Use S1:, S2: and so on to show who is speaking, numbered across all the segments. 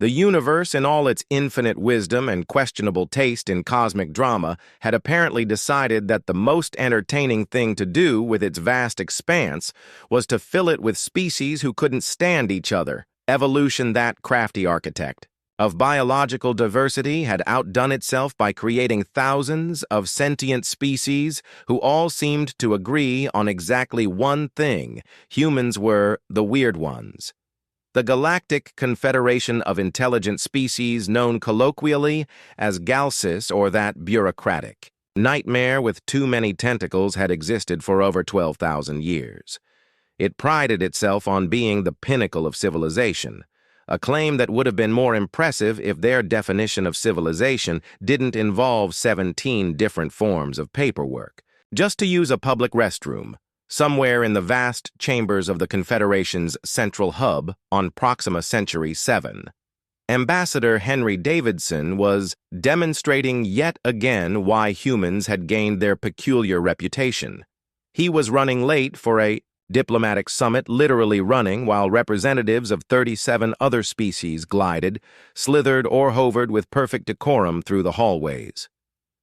S1: The universe, in all its infinite wisdom and questionable taste in cosmic drama, had apparently decided that the most entertaining thing to do with its vast expanse was to fill it with species who couldn't stand each other. Evolution, that crafty architect of biological diversity, had outdone itself by creating thousands of sentient species who all seemed to agree on exactly one thing: humans were the weird ones. The Galactic Confederation of Intelligent Species, known colloquially as Galsis, or that bureaucratic nightmare with too many tentacles, had existed for over 12,000 years. It prided itself on being the pinnacle of civilization, a claim that would have been more impressive if their definition of civilization didn't involve 17 different forms of paperwork. Just to use a public restroom, somewhere in the vast chambers of the Confederation's central hub on Proxima Centauri 7, Ambassador Henry Davidson was demonstrating yet again why humans had gained their peculiar reputation. He was running late for a diplomatic summit, literally running while representatives of 37 other species glided, slithered, or hovered with perfect decorum through the hallways.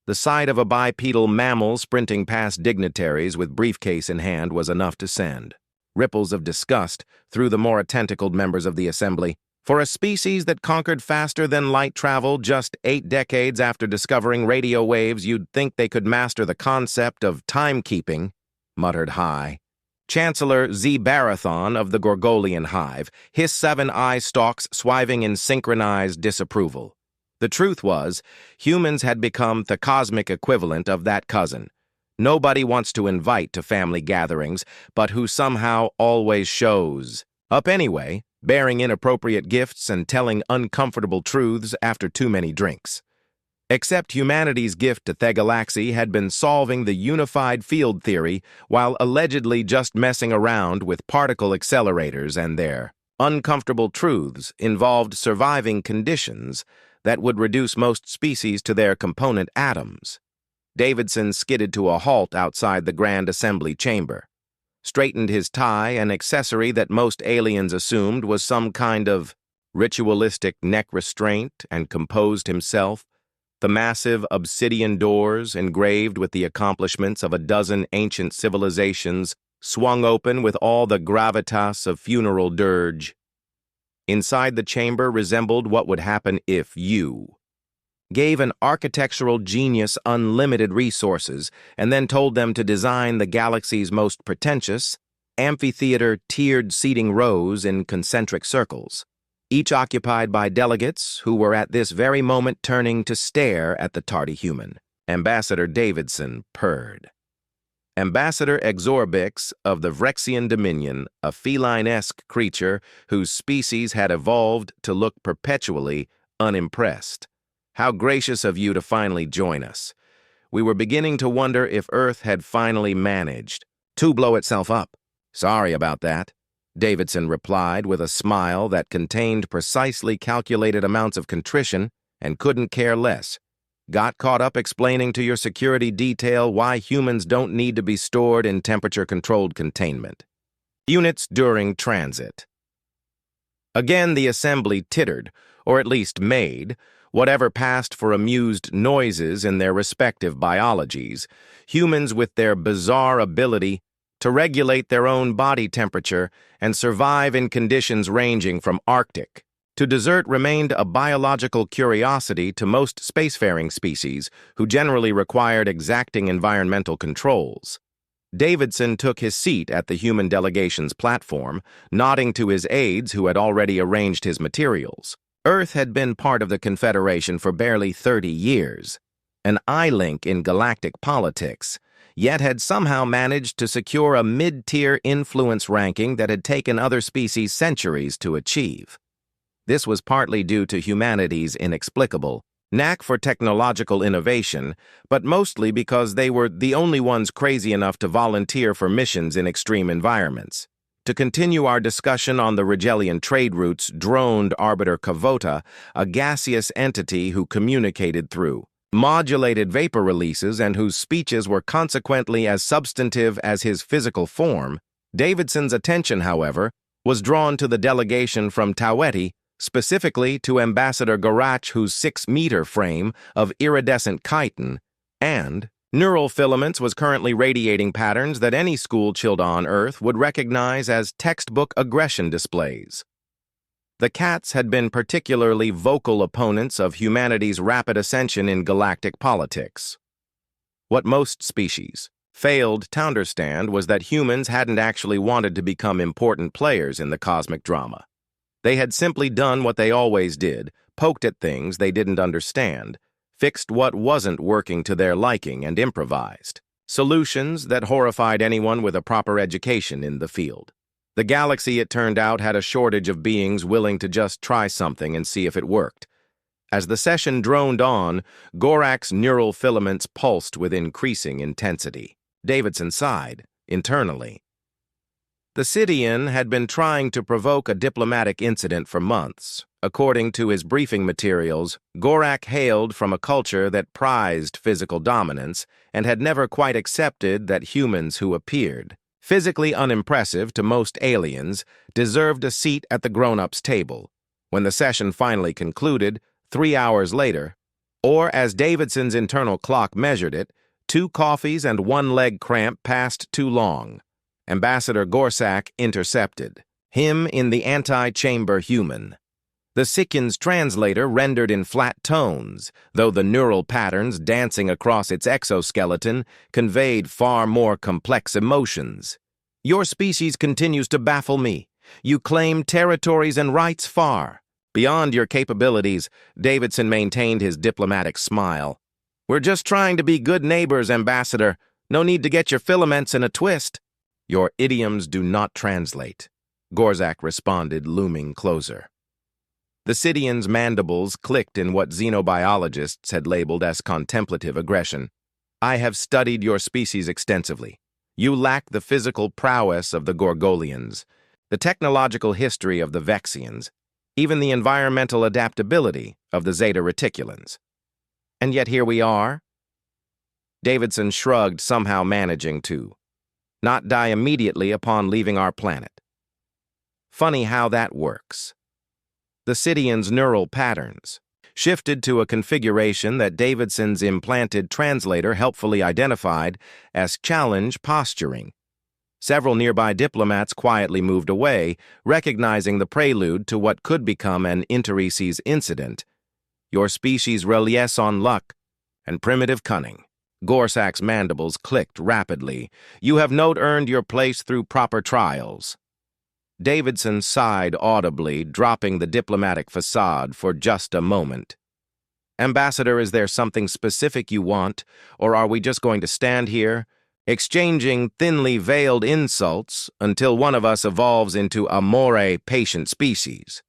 S1: The sight of a bipedal mammal sprinting past dignitaries with briefcase in hand was enough to send ripples of disgust through the more tentacled members of the assembly. For a species that conquered faster than light travel just 8 decades after discovering radio waves, you'd think they could master the concept of timekeeping, muttered High Chancellor Z. Barathon of the Gorgolian Hive, his 7 eye stalks swiving in synchronized disapproval. The truth was, humans had become the cosmic equivalent of that cousin. Nobody wants to invite to family gatherings, but who somehow always shows up anyway, bearing inappropriate gifts and telling uncomfortable truths after too many drinks. Except humanity's gift to the galaxy had been solving the unified field theory while allegedly just messing around with particle accelerators, and their uncomfortable truths involved surviving conditions that would reduce most species to their component atoms. Davidson skidded to a halt outside the Grand Assembly chamber, straightened his tie, an accessory that most aliens assumed was some kind of ritualistic neck restraint, and composed himself. The massive obsidian doors, engraved with the accomplishments of a dozen ancient civilizations, swung open with all the gravitas of funeral dirge. Inside the chamber resembled what would happen if you gave an architectural genius unlimited resources and then told them to design the galaxy's most pretentious, amphitheater tiered seating rows in concentric circles, each occupied by delegates who were at this very moment turning to stare at the tardy human. Ambassador Davidson purred. Ambassador Exorbix of the Vrexian Dominion, a feline-esque creature whose species had evolved to look perpetually unimpressed. How gracious of you to finally join us. We were beginning to wonder if Earth had finally managed to blow itself up. Sorry about that, Davidson replied with a smile that contained precisely calculated amounts of contrition and couldn't care less. Got caught up explaining to your security detail why humans don't need to be stored in temperature-controlled containment units during transit. Again, the assembly tittered, or at least made, whatever passed for amused noises in their respective biologies, humans with their bizarre ability to regulate their own body temperature and survive in conditions ranging from Arctic to desert remained a biological curiosity to most spacefaring species who generally required exacting environmental controls. Davidson took his seat at the human delegation's platform, nodding to his aides who had already arranged his materials. Earth had been part of the Confederation for barely 30 years, an eye-link in galactic politics, yet had somehow managed to secure a mid-tier influence ranking that had taken other species centuries to achieve. This was partly due to humanity's inexplicable knack for technological innovation, but mostly because they were the only ones crazy enough to volunteer for missions in extreme environments. To continue our discussion on the Rigelian trade routes, droned Arbiter Kavota, a gaseous entity who communicated through modulated vapor releases and whose speeches were consequently as substantive as his physical form. Davidson's attention, however, was drawn to the delegation from Taweti, specifically to Ambassador Garach, whose 6-meter frame of iridescent chitin and neural filaments was currently radiating patterns that any school-child on Earth would recognize as textbook aggression displays. The cats had been particularly vocal opponents of humanity's rapid ascension in galactic politics. What most species failed to understand was that humans hadn't actually wanted to become important players in the cosmic drama. They had simply done what they always did, poked at things they didn't understand, fixed what wasn't working to their liking, and improvised solutions that horrified anyone with a proper education in the field. The galaxy, it turned out, had a shortage of beings willing to just try something and see if it worked. As the session droned on, Garach's neural filaments pulsed with increasing intensity. Davidson sighed, internally. The Sidian had been trying to provoke a diplomatic incident for months. According to his briefing materials, Garach hailed from a culture that prized physical dominance and had never quite accepted that humans who appeared physically unimpressive to most aliens deserved a seat at the grown-ups' table. When the session finally concluded, 3 hours later, or as Davidson's internal clock measured it, 2 coffees and 1 leg cramp passed too long. Ambassador Garach intercepted him in the anti-chamber human. The Sidian's translator rendered in flat tones, though the neural patterns dancing across its exoskeleton conveyed far more complex emotions. Your species continues to baffle me. You claim territories and rights far beyond your capabilities. Davidson maintained his diplomatic smile. We're just trying to be good neighbors, Ambassador. No need to get your filaments in a twist. Your idioms do not translate, Garach responded, looming closer. The Sidian's mandibles clicked in what xenobiologists had labeled as contemplative aggression. I have studied your species extensively. You lack the physical prowess of the Gorgolians, the technological history of the Vexians, even the environmental adaptability of the Zeta Reticulans. And yet here we are. Davidson shrugged, somehow managing to not die immediately upon leaving our planet. Funny how that works. The Sidian's neural patterns shifted to a configuration that Davidson's implanted translator helpfully identified as challenge posturing. Several nearby diplomats quietly moved away, recognizing the prelude to what could become an intereces incident. Your species relies on luck and primitive cunning. Garach's mandibles clicked rapidly. You have not earned your place through proper trials. Davidson sighed audibly, dropping the diplomatic facade for just a moment. Ambassador, is there something specific you want, or are we just going to stand here, exchanging thinly veiled insults until one of us evolves into a more patient species?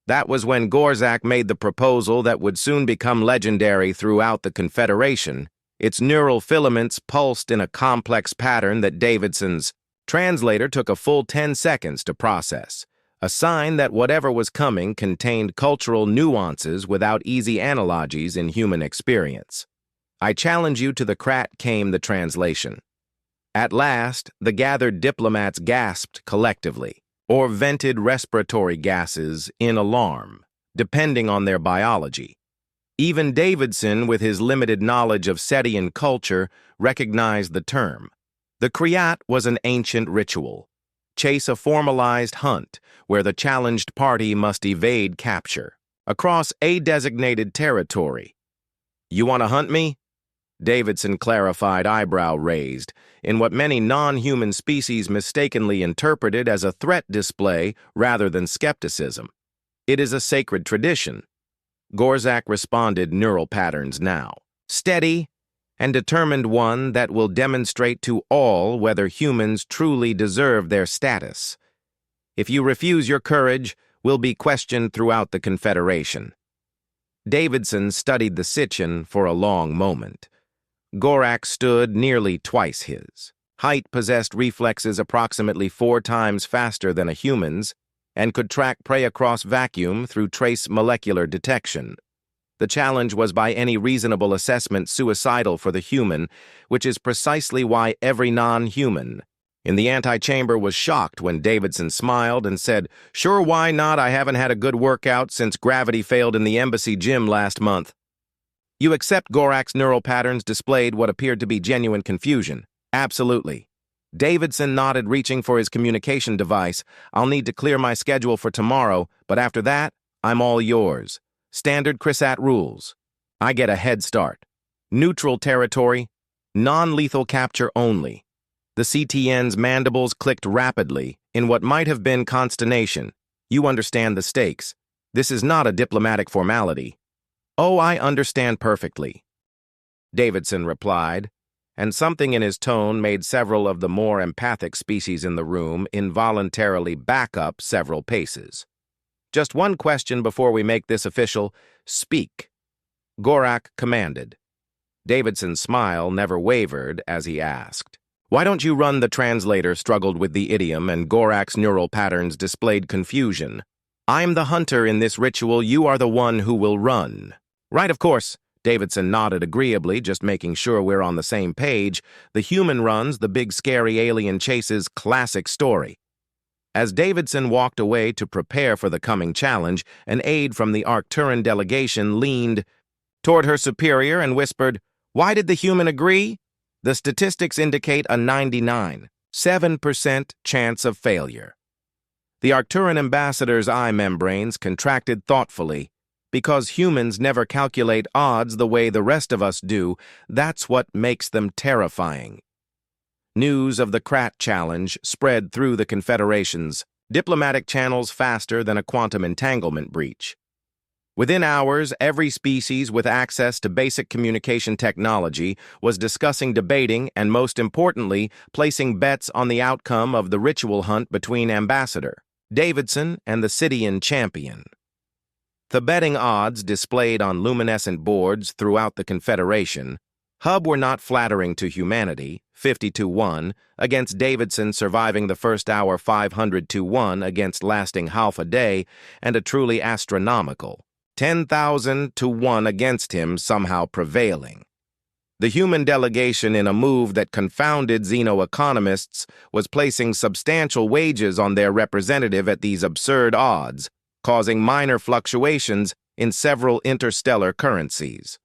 S1: That was when Garach made the proposal that would soon become legendary throughout the Confederation. Its neural filaments pulsed in a complex pattern that Davidson's translator took a full 10 seconds to process, a sign that whatever was coming contained cultural nuances without easy analogies in human experience. I challenge you to the crat, came the translation. At last, the gathered diplomats gasped collectively, or vented respiratory gases in alarm, depending on their biology. Even Davidson, with his limited knowledge of Sidian culture, recognized the term. The Kriyat was an ancient ritual. Chase a formalized hunt where the challenged party must evade capture across a designated territory. You want to hunt me? Davidson clarified, eyebrow raised, in what many non-human species mistakenly interpreted as a threat display rather than skepticism. It is a sacred tradition. Garach responded, neural patterns now. Steady and determined, one that will demonstrate to all whether humans truly deserve their status. If you refuse, your courage will be questioned throughout the Confederation. Davidson studied the Sidian for a long moment. Garach stood nearly twice his height, possessed reflexes approximately 4 times faster than a human's, and could track prey across vacuum through trace molecular detection. The challenge was by any reasonable assessment suicidal for the human, which is precisely why every non-human In the antechamber was shocked when Davidson smiled and said, "Sure, why not? I haven't had a good workout since gravity failed in the embassy gym last month." You accept Gorak's neural patterns displayed what appeared to be genuine confusion. Absolutely. Davidson nodded, reaching for his communication device. "I'll need to clear my schedule for tomorrow, but after that, I'm all yours. Standard Chrysat rules. I get a head start. Neutral territory, non-lethal capture only." The CTN's mandibles clicked rapidly in what might have been consternation. "You understand the stakes. This is not a diplomatic formality." "Oh, I understand perfectly," Davidson replied, and something in his tone made several of the more empathic species in the room involuntarily back up several paces. "Just one question before we make this official. Speak," Gorak commanded. Davidson's smile never wavered as he asked, "Why don't you run?" The translator struggled with the idiom, and Gorak's neural patterns displayed confusion. "I'm the hunter in this ritual. You are the one who will run." "Right, of course." Davidson nodded agreeably, just making sure we're on the same page. The human runs, the big scary alien chases, classic story. As Davidson walked away to prepare for the coming challenge, an aide from the Arcturan delegation leaned toward her superior and whispered, "Why did the human agree?" "The statistics indicate a 99.7% chance of failure." The Arcturan ambassador's eye membranes contracted thoughtfully. "Because humans never calculate odds the way the rest of us do, that's what makes them terrifying." News of the Krat challenge spread through the Confederation's diplomatic channels faster than a quantum entanglement breach. Within hours, every species with access to basic communication technology was discussing, debating, and most importantly, placing bets on the outcome of the ritual hunt between Ambassador Davidson and the Sidian champion. The betting odds displayed on luminescent boards throughout the Confederation were not flattering to humanity, 50-1, against Davidson surviving the first hour, 500-1 against lasting half a day, and a truly astronomical 10,000-1 against him somehow prevailing. The human delegation, in a move that confounded xeno-economists, was placing substantial wagers on their representative at these absurd odds, causing minor fluctuations in several interstellar currencies.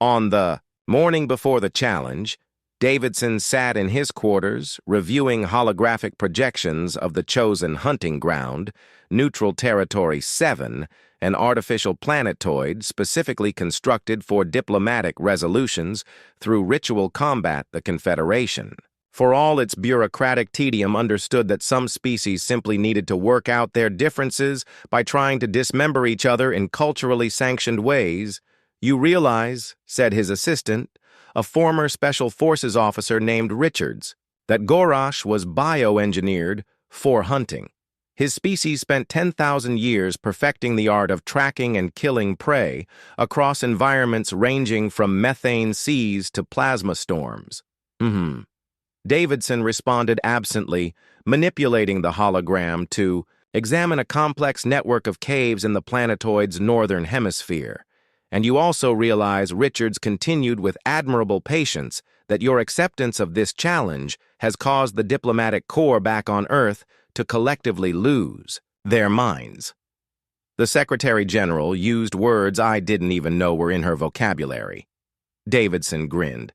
S1: On the morning before the challenge, Davidson sat in his quarters, reviewing holographic projections of the chosen hunting ground, Neutral Territory 7, an artificial planetoid specifically constructed for diplomatic resolutions through ritual combat. The Confederation, for all its bureaucratic tedium, understood that some species simply needed to work out their differences by trying to dismember each other in culturally sanctioned ways. "You realize," said his assistant, a former Special Forces officer named Richards, "that Gorak was bioengineered for hunting. His species spent 10,000 years perfecting the art of tracking and killing prey across environments ranging from methane seas to plasma storms." Davidson responded absently, manipulating the hologram to examine a complex network of caves in the planetoid's northern hemisphere. "And you also realize," Richards continued with admirable patience, "that your acceptance of this challenge has caused the diplomatic corps back on Earth to collectively lose their minds." The Secretary General used words I didn't even know were in her vocabulary. Davidson grinned.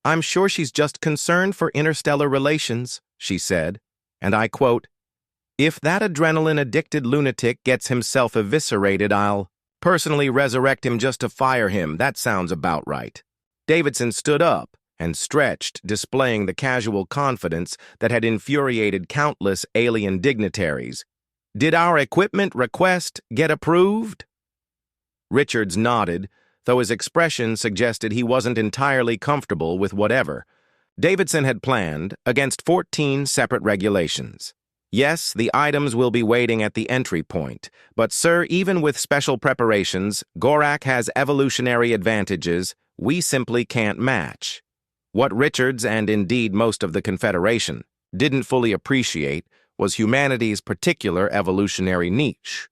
S1: "I'm sure she's just concerned for interstellar relations," she said, and I quote, "If that adrenaline-addicted lunatic gets himself eviscerated, I'll personally resurrect him just to fire him. That sounds about right." Davidson stood up and stretched, displaying the casual confidence that had infuriated countless alien dignitaries. "Did our equipment request get approved?" Richards nodded, though his expression suggested he wasn't entirely comfortable with whatever Davidson had planned against 14 separate regulations. "Yes, the items will be waiting at the entry point, but sir, even with special preparations, Gorak has evolutionary advantages we simply can't match." What Richards, and indeed most of the Confederation, didn't fully appreciate was humanity's particular evolutionary niche.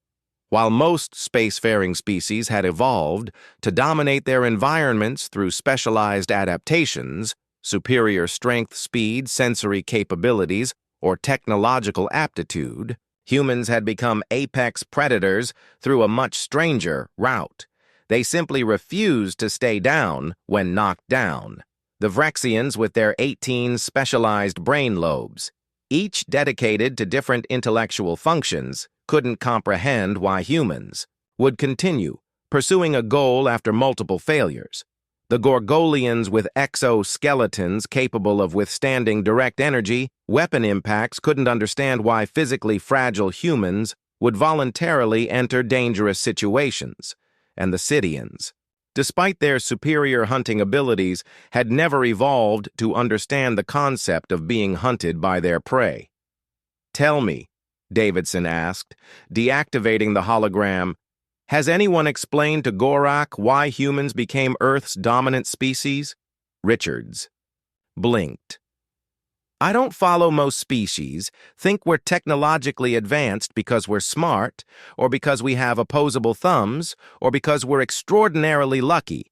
S1: While most spacefaring species had evolved to dominate their environments through specialized adaptations, superior strength, speed, sensory capabilities, or technological aptitude, humans had become apex predators through a much stranger route. They simply refused to stay down when knocked down. The Vrexians, with their 18 specialized brain lobes, each dedicated to different intellectual functions, couldn't comprehend why humans would continue pursuing a goal after multiple failures. The Gorgolians, with exoskeletons capable of withstanding direct energy, weapon impacts, couldn't understand why physically fragile humans would voluntarily enter dangerous situations. And the Sidians, despite their superior hunting abilities, had never evolved to understand the concept of being hunted by their prey. "Tell me," Davidson asked, deactivating the hologram, "has anyone explained to Gorak why humans became Earth's dominant species?" Richards blinked. "I don't follow most species, think we're technologically advanced because we're smart, or because we have opposable thumbs, or because we're extraordinarily lucky,"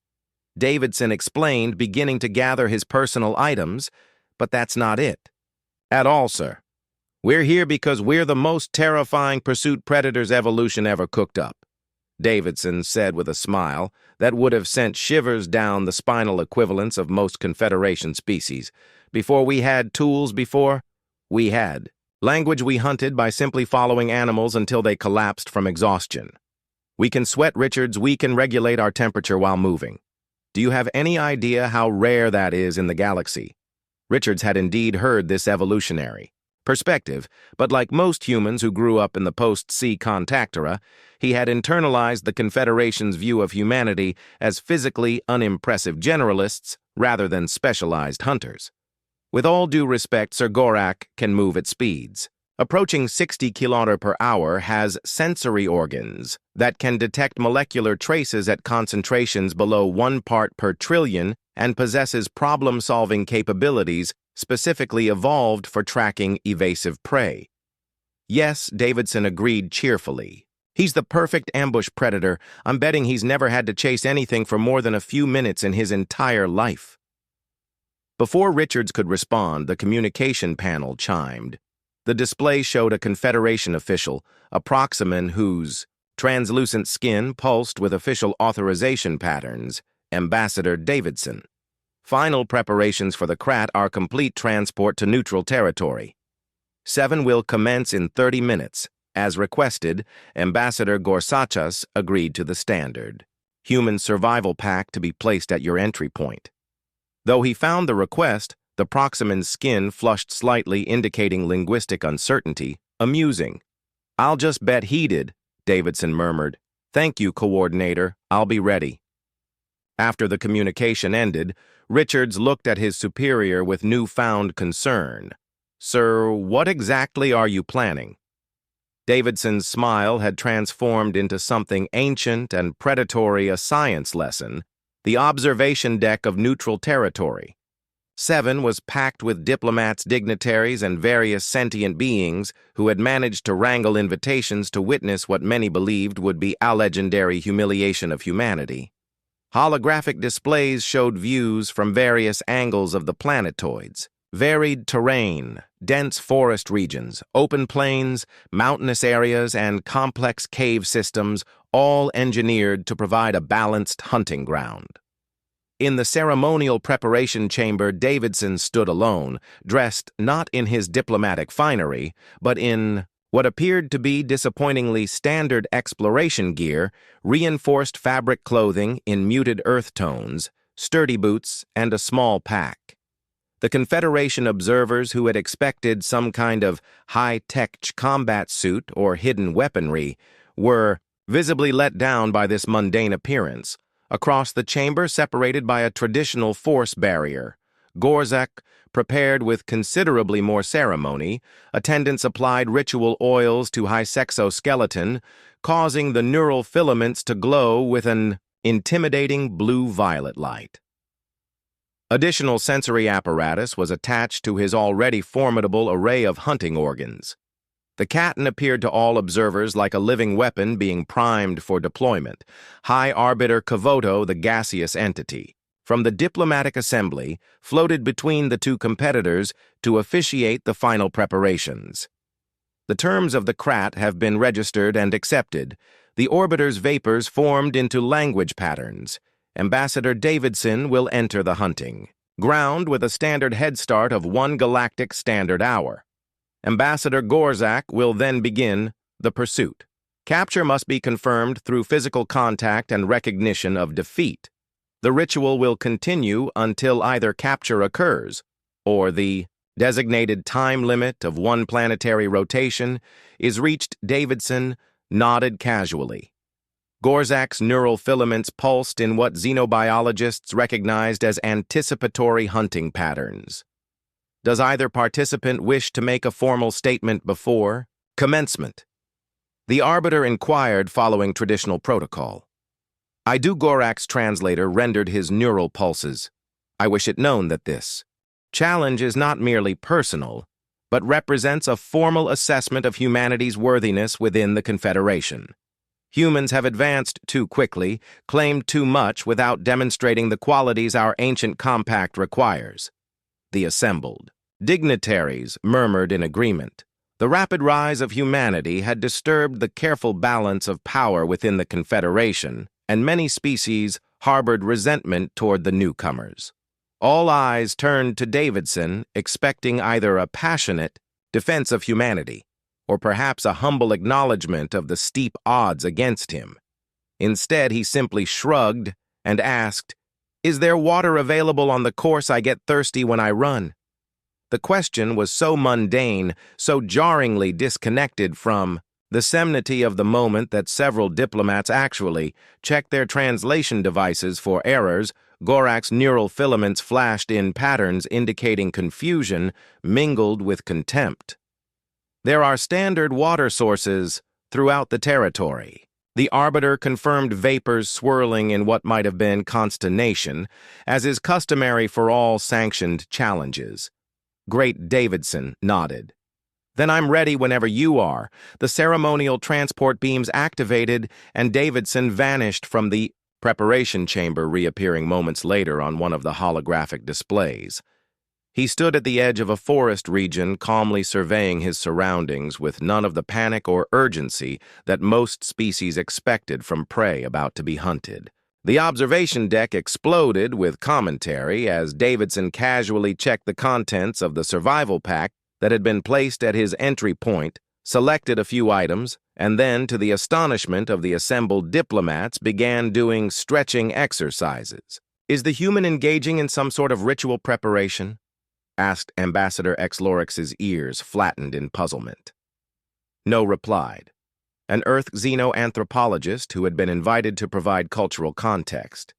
S1: Davidson explained, beginning to gather his personal items, "but that's not it." "At all, sir. We're here because we're the most terrifying pursuit predators evolution ever cooked up," Davidson said with a smile that would have sent shivers down the spinal equivalents of most Confederation species. "Before we had tools we had language we hunted by simply following animals until they collapsed from exhaustion. We can sweat, Richards, we can regulate our temperature while moving. Do you have any idea how rare that is in the galaxy?" Richards had indeed heard this evolutionary perspective, but like most humans who grew up in the post-sea contact era, he had internalized the Confederation's view of humanity as physically unimpressive generalists rather than specialized hunters. "With all due respect, Sir Gorak can move at speeds. Approaching 60 km/h, has sensory organs that can detect molecular traces at concentrations below 1 part per trillion and possesses problem-solving capabilities specifically evolved for tracking evasive prey." "Yes," Davidson agreed cheerfully. "He's the perfect ambush predator. I'm betting he's never had to chase anything for more than a few minutes in his entire life." Before Richards could respond, the communication panel chimed. The display showed a Confederation official, a Proximan whose translucent skin pulsed with official authorization patterns, Ambassador Davidson. "Final preparations for the Krat are complete transport to neutral territory. 7 will commence in 30 minutes. As requested, Ambassador Gorsachas agreed to the standard human survival pack to be placed at your entry point." Though he found the request, the Proximan's skin flushed slightly, indicating linguistic uncertainty, amusing. "I'll just bet he did," Davidson murmured. "Thank you, Coordinator. I'll be ready." After the communication ended, Richards looked at his superior with newfound concern. "Sir, what exactly are you planning?" Davidson's smile had transformed into something ancient and predatory, a science lesson, the observation deck of neutral territory. 7 was packed with diplomats, dignitaries, and various sentient beings who had managed to wrangle invitations to witness what many believed would be a legendary humiliation of humanity. Holographic displays showed views from various angles of the planetoids. Varied terrain, dense forest regions, open plains, mountainous areas, and complex cave systems, all engineered to provide a balanced hunting ground. In the ceremonial preparation chamber, Davidson stood alone, dressed not in his diplomatic finery, but in what appeared to be disappointingly standard exploration gear, reinforced fabric clothing in muted earth tones, sturdy boots, and a small pack. The Confederation observers who had expected some kind of high-tech combat suit or hidden weaponry were visibly let down by this mundane appearance. Across the chamber, separated by a traditional force barrier, Gorzak prepared with considerably more ceremony, attendants applied ritual oils to Hysexoskeleton, causing the neural filaments to glow with an intimidating blue-violet light. Additional sensory apparatus was attached to his already formidable array of hunting organs. The Katten appeared to all observers like a living weapon being primed for deployment. High Arbiter Kavoto, the gaseous entity, from the diplomatic assembly floated between the two competitors to officiate the final preparations. The terms of the CRAT have been registered and accepted. The orbiter's vapors formed into language patterns. Ambassador Davidson will enter the hunting ground with a standard head start of 1 galactic standard hour. Ambassador Gorzak will then begin the pursuit. Capture must be confirmed through physical contact and recognition of defeat. The ritual will continue until either capture occurs or the designated time limit of 1 planetary rotation is reached. Davidson nodded casually. Gorzak's neural filaments pulsed in what xenobiologists recognized as anticipatory hunting patterns. Does either participant wish to make a formal statement before commencement? The arbiter inquired following traditional protocol. I do. Gorak's translator rendered his neural pulses. I wish it known that this challenge is not merely personal, but represents a formal assessment of humanity's worthiness within the Confederation. Humans have advanced too quickly, claimed too much without demonstrating the qualities our ancient compact requires. The assembled dignitaries murmured in agreement. The rapid rise of humanity had disturbed the careful balance of power within the Confederation, and many species harbored resentment toward the newcomers. All eyes turned to Davidson, expecting either a passionate defense of humanity or perhaps a humble acknowledgement of the steep odds against him. Instead, he simply shrugged and asked, "Is there water available on the course? I get thirsty when I run." The question was so mundane, so jarringly disconnected from the solemnity of the moment that several diplomats actually checked their translation devices for errors. Gorak's neural filaments flashed in patterns indicating confusion mingled with contempt. There are standard water sources throughout the territory. The arbiter confirmed vapors swirling in what might have been consternation, as is customary for all sanctioned challenges. Great Davidson nodded. Then I'm ready whenever you are. The ceremonial transport beams activated, and Davidson vanished from the preparation chamber, reappearing moments later on one of the holographic displays. He stood at the edge of a forest region, calmly surveying his surroundings with none of the panic or urgency that most species expected from prey about to be hunted. The observation deck exploded with commentary as Davidson casually checked the contents of the survival pack that had been placed at his entry point, selected a few items, and then, to the astonishment of the assembled diplomats, began doing stretching exercises. Is the human engaging in some sort of ritual preparation? Asked Ambassador Xlorix's ears flattened in puzzlement. No replied. An Earth xenoanthropologist who had been invited to provide cultural context.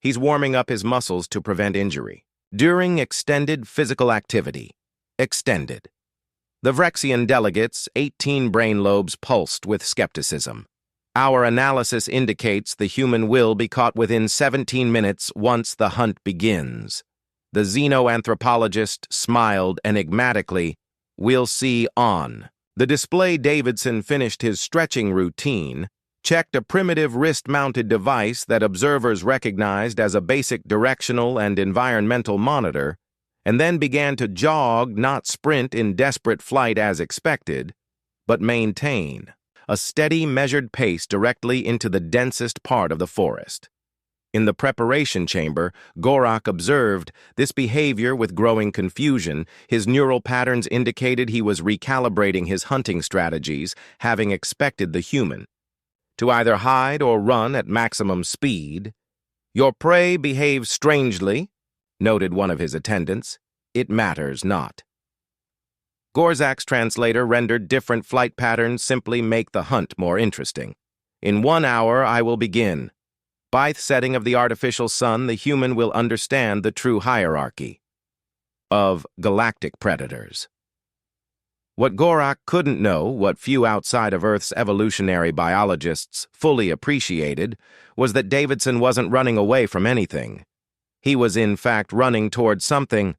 S1: He's warming up his muscles to prevent injury. During extended physical activity. Extended. The Vrexian delegates' 18 brain lobes pulsed with skepticism. Our analysis indicates the human will be caught within 17 minutes once the hunt begins. The xenoanthropologist smiled enigmatically. We'll see on. The display. Davidson finished his stretching routine, checked a primitive wrist-mounted device that observers recognized as a basic directional and environmental monitor, and then began to jog, not sprint in desperate flight as expected, but maintain a steady, measured pace directly into the densest part of the forest. In the preparation chamber, Gorak observed this behavior with growing confusion. His neural patterns indicated he was recalibrating his hunting strategies, having expected the human to either hide or run at maximum speed. Your prey behaves strangely, noted one of his attendants. It matters not. Gorzak's translator rendered different flight patterns simply make the hunt more interesting. In 1 hour, I will begin. By the setting of the artificial sun, the human will understand the true hierarchy of galactic predators. What Gorak couldn't know, what few outside of Earth's evolutionary biologists fully appreciated, was that Davidson wasn't running away from anything. He was in fact running toward something.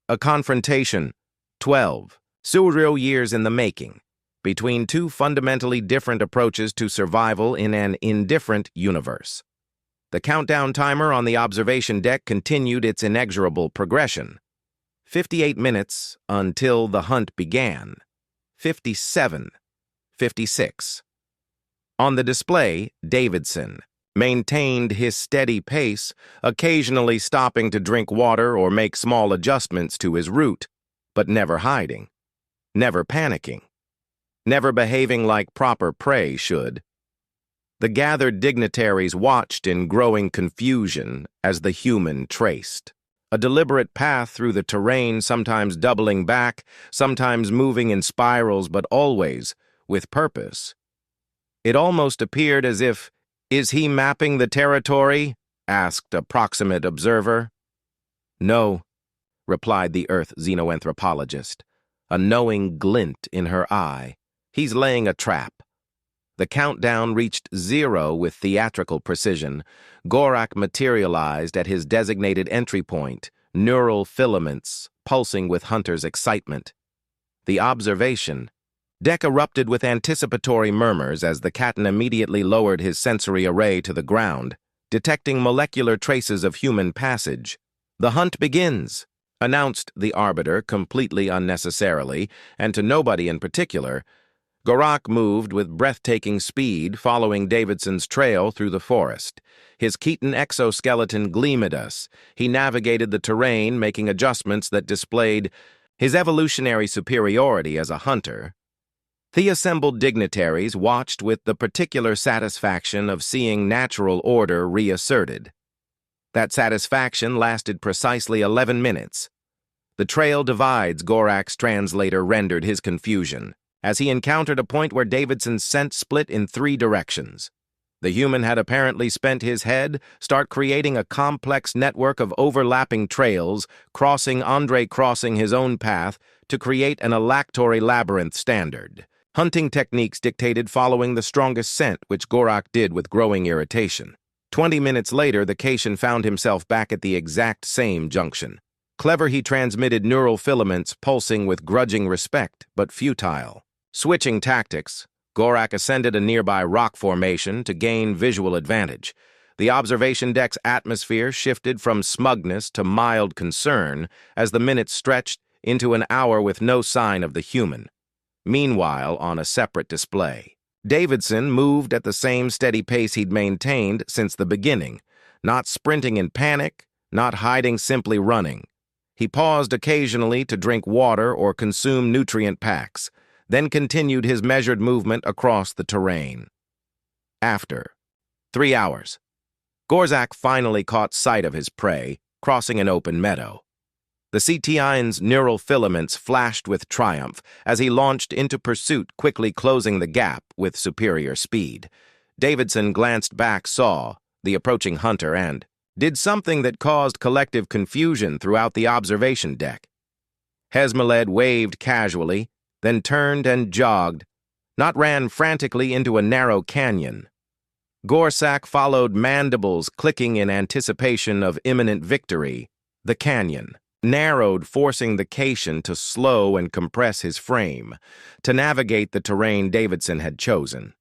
S1: A confrontation, 12 surreal years in the making, between two fundamentally different approaches to survival in an indifferent universe. The countdown timer on the observation deck continued its inexorable progression. 58 minutes until the hunt began. 57. 56. On the display, Davidson maintained his steady pace, occasionally stopping to drink water or make small adjustments to his route, but never hiding, never panicking, never behaving like proper prey should. The gathered dignitaries watched in growing confusion as the human traced. A deliberate path through the terrain, sometimes doubling back, sometimes moving in spirals, but always with purpose. It almost appeared as if, "Is he mapping the territory?" asked a proximate observer. "No," replied the Earth xenoanthropologist, a knowing glint in her eye. "He's laying a trap." The countdown reached 0 with theatrical precision. Gorak materialized at his designated entry point, neural filaments pulsing with Hunter's excitement. The observation deck erupted with anticipatory murmurs as the captain immediately lowered his sensory array to the ground, detecting molecular traces of human passage. "The hunt begins," announced the arbiter completely unnecessarily, and to nobody in particular. Gorak moved with breathtaking speed, following Davidson's trail through the forest. His Keaton exoskeleton gleamed at us. He navigated the terrain, making adjustments that displayed his evolutionary superiority as a hunter. The assembled dignitaries watched with the particular satisfaction of seeing natural order reasserted. That satisfaction lasted precisely 11 minutes. The trail divides, Gorak's translator rendered his confusion, as he encountered a point where Davidson's scent split in 3 directions. The human had apparently spent his head start creating a complex network of overlapping trails, crossing his own path to create an alactory labyrinth standard. Hunting techniques dictated following the strongest scent, which Gorak did with growing irritation. 20 minutes later, the Cation found himself back at the exact same junction. Clever, he transmitted neural filaments pulsing with grudging respect, but futile. Switching tactics, Gorak ascended a nearby rock formation to gain visual advantage. The observation deck's atmosphere shifted from smugness to mild concern as the minutes stretched into an hour with no sign of the human. Meanwhile, on a separate display, Davidson moved at the same steady pace he'd maintained since the beginning, not sprinting in panic, not hiding, simply running. He paused occasionally to drink water or consume nutrient packs, then continued his measured movement across the terrain. After 3 hours, Gorzak finally caught sight of his prey, crossing an open meadow. The CTIN's neural filaments flashed with triumph as he launched into pursuit, quickly closing the gap with superior speed. Davidson glanced back, saw the approaching hunter, and did something that caused collective confusion throughout the observation deck. Hezmaled waved casually, then turned and jogged, not ran frantically into a narrow canyon. Gorzak followed, mandibles clicking in anticipation of imminent victory. The canyon narrowed, forcing the Cation to slow and compress his frame to navigate the terrain Davidson had chosen.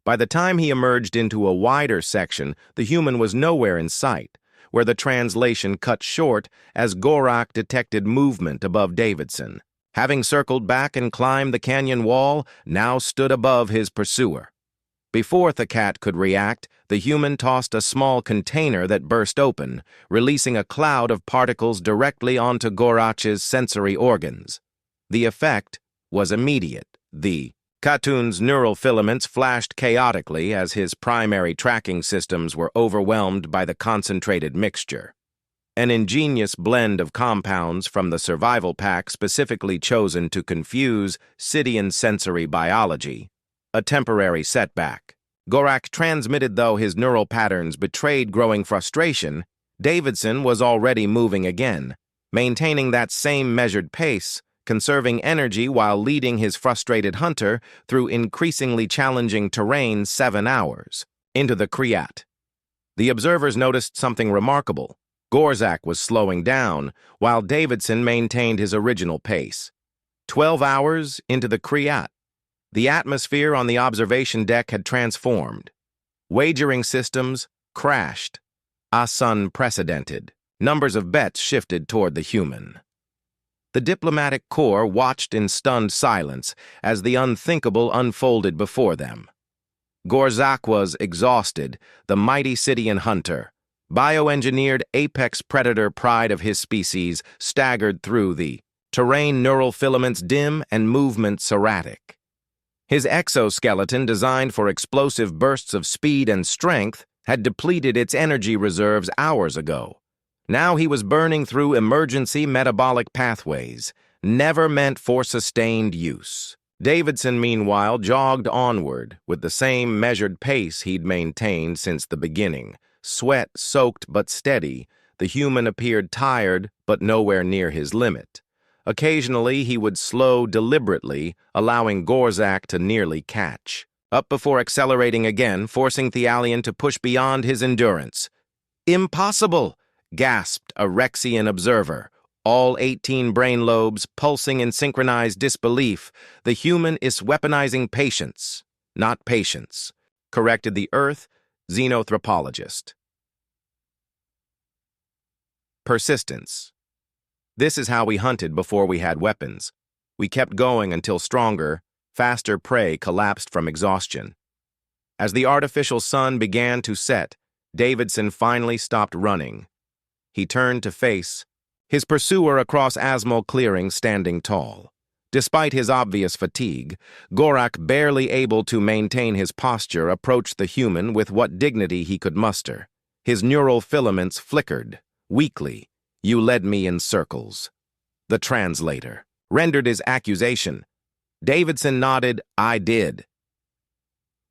S1: By the time he emerged into a wider section, the human was nowhere in sight, where the translation cut short as Gorak detected movement above Davidson. Having circled back and climbed the canyon wall, now stood above his pursuer. Before the cat could react, the human tossed a small container that burst open, releasing a cloud of particles directly onto Gorak's sensory organs. The effect was immediate. The Khatun's neural filaments flashed chaotically as his primary tracking systems were overwhelmed by the concentrated mixture. An ingenious blend of compounds from the survival pack specifically chosen to confuse Sidian sensory biology. A temporary setback. Gorak transmitted, though his neural patterns betrayed growing frustration. Davidson was already moving again, maintaining that same measured pace, conserving energy while leading his frustrated hunter through increasingly challenging terrain 7 hours. Into the Kriyat. The observers noticed something remarkable. Gorzak was slowing down, while Davidson maintained his original pace. 12 hours into the Kriyat. The atmosphere on the observation deck had transformed. Wagering systems crashed. Unprecedented. Numbers of bets shifted toward the human. The diplomatic corps watched in stunned silence as the unthinkable unfolded before them. Gorzak was exhausted, the mighty Sidian hunter. Bioengineered apex predator pride of his species staggered through the terrain, neural filaments dim and movements erratic. His exoskeleton, designed for explosive bursts of speed and strength, had depleted its energy reserves hours ago. Now he was burning through emergency metabolic pathways, never meant for sustained use. Davidson, meanwhile, jogged onward with the same measured pace he'd maintained since the beginning. Sweat soaked but steady, the human appeared tired but nowhere near his limit. Occasionally, he would slow deliberately, allowing Gorzak to nearly catch. Up before accelerating again, forcing the alien to push beyond his endurance. "Impossible!" gasped a Rexian observer, all 18 brain lobes pulsing in synchronized disbelief. "The human is weaponizing patience, not patience," corrected the Earth xenanthropologist. Persistence. This is how we hunted before we had weapons. We kept going until stronger, faster prey collapsed from exhaustion. As the artificial sun began to set, Davidson finally stopped running. He turned to face his pursuer across Asmal clearing standing tall. Despite his obvious fatigue, Gorak, barely able to maintain his posture, approached the human with what dignity he could muster. His neural filaments flickered, weakly. "You led me in circles." The translator rendered his accusation. Davidson nodded. "I did."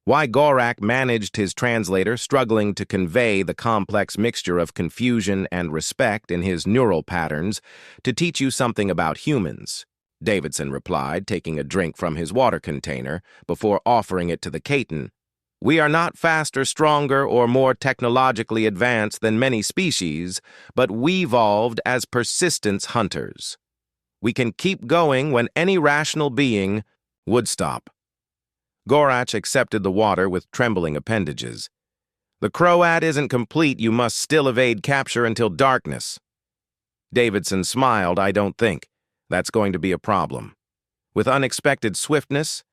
S1: Why Gorak managed his translator, struggling to convey the complex mixture of confusion and respect in his neural patterns, "To teach you something about humans," Davidson replied, taking a drink from his water container before offering it to the Caton. "We are not faster, stronger, or more technologically advanced than many species, but we evolved as persistence hunters. We can keep going when any rational being would stop." Gorak accepted the water with trembling appendages. "The Croat isn't complete. You must still evade capture until darkness." Davidson smiled. "I don't think that's going to be a problem." With unexpected swiftness,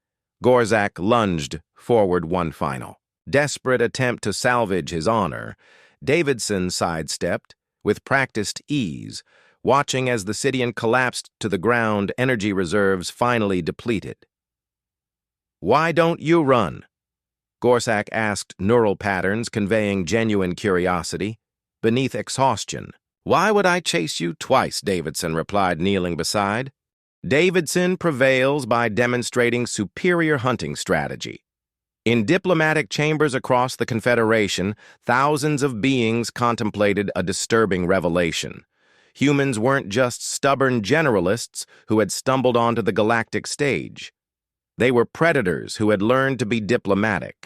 S1: Gorzak lunged forward one final, desperate attempt to salvage his honor. Davidson sidestepped with practiced ease, watching as the Sidian collapsed to the ground, energy reserves finally depleted. "Why don't you run?" Gorzak asked, neural patterns conveying genuine curiosity. Beneath exhaustion. "Why would I chase you twice?" Davidson replied, kneeling beside. Davidson prevails by demonstrating superior hunting strategy. In diplomatic chambers across the Confederation, thousands of beings contemplated a disturbing revelation. Humans weren't just stubborn generalists who had stumbled onto the galactic stage. They were predators who had learned to be diplomatic.